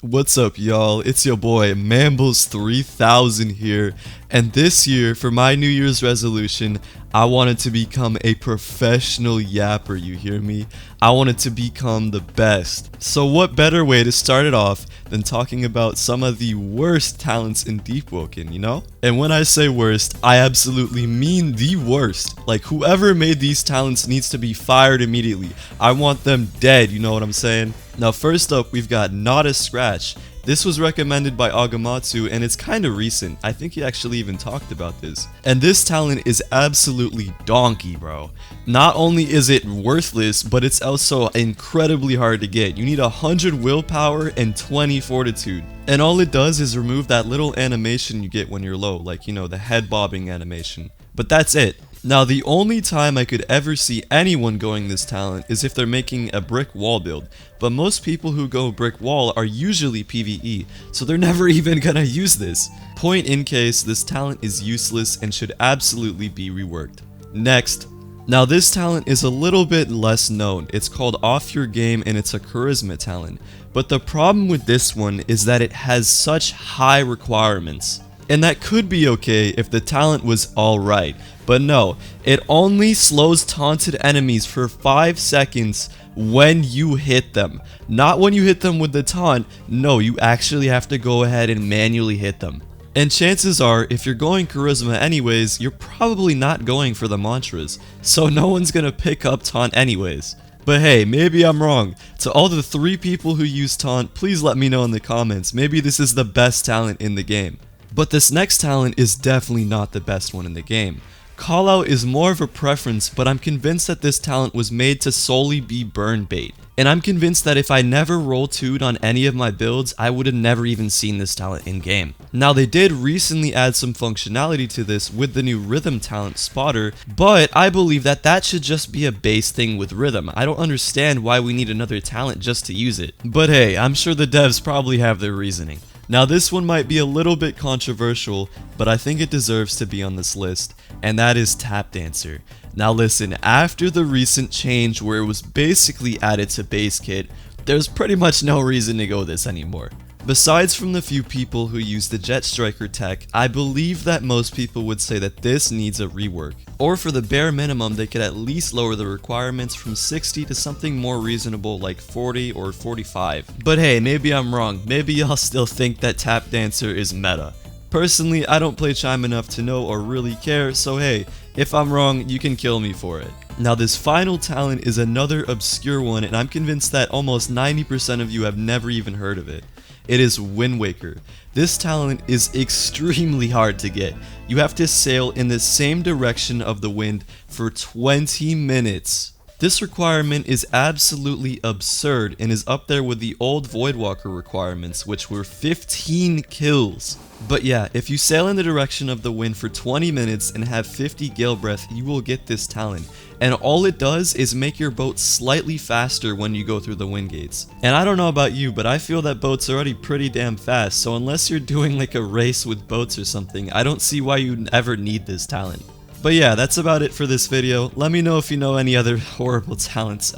What's up, y'all? It's your boy Mambles 3000 here, and this year for my New Year's resolution, I wanted to become a professional yapper, you hear me? I wanted to become the best. So what better way to start it off than talking about some of the worst talents in Deepwoken, you know? And when I say worst, I absolutely mean the worst. Like, whoever made these talents needs to be fired immediately. I want them dead, you know what I'm saying? Now first up, we've got Not a Scratch. This was recommended by Agamatsu and it's kinda recent. I think he actually even talked about this. And this talent is absolutely donkey, bro. Not only is it worthless, but it's also incredibly hard to get. You need 100 willpower and 20 fortitude. And all it does is remove that little animation you get when you're low, like, you know, the head bobbing animation. But that's it. Now the only time I could ever see anyone going this talent is if they're making a brick wall build, but most people who go brick wall are usually PvE, so they're never even gonna use this. Point in case, this talent is useless and should absolutely be reworked. Next. Now this talent is a little bit less known. It's called Off Your Game and it's a charisma talent, but the problem with this one is that it has such high requirements. And that could be okay if the talent was alright, but no, it only slows taunted enemies for 5 seconds when you hit them. Not when you hit them with the taunt, no, you actually have to go ahead and manually hit them. And chances are, if you're going charisma anyways, you're probably not going for the mantras, so no one's gonna pick up taunt anyways. But hey, maybe I'm wrong. To all the 3 people who use taunt, please let me know in the comments. Maybe this is the best talent in the game. But this next talent is definitely not the best one in the game. Callout is more of a preference, but I'm convinced that this talent was made to solely be burn bait. And I'm convinced that if I never roll 2'd on any of my builds, I would have never even seen this talent in game. Now they did recently add some functionality to this with the new rhythm talent Spotter, but I believe that that should just be a base thing with rhythm. I don't understand why we need another talent just to use it. But hey, I'm sure the devs probably have their reasoning. Now this one might be a little bit controversial, but I think it deserves to be on this list, and that is Tap Dancer. Now listen, after the recent change where it was basically added to base kit, there's pretty much no reason to go this anymore. Besides from the few people who use the Jet Striker tech, I believe that most people would say that this needs a rework. Or for the bare minimum, they could at least lower the requirements from 60 to something more reasonable like 40 or 45. But hey, maybe I'm wrong. Maybe y'all still think that Tap Dancer is meta. Personally, I don't play Chime enough to know or really care, so hey, if I'm wrong, you can kill me for it. Now this final talent is another obscure one, and I'm convinced that almost 90% of you have never even heard of it. It is Wind Waker. This talent is extremely hard to get. You have to sail in the same direction of the wind for 20 minutes. This requirement is absolutely absurd and is up there with the old Voidwalker requirements, which were 15 kills. But yeah, if you sail in the direction of the wind for 20 minutes and have 50 gale breath, you will get this talent. And all it does is make your boat slightly faster when you go through the wind gates. And I don't know about you, but I feel that boats are already pretty damn fast, so unless you're doing like a race with boats or something, I don't see why you'd ever need this talent. But yeah, that's about it for this video. Let me know if you know any other horrible talents.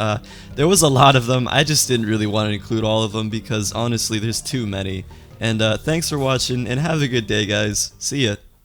There was a lot of them. I just didn't really want to include all of them because honestly there's too many. And thanks for watching and have a good day, guys. See ya.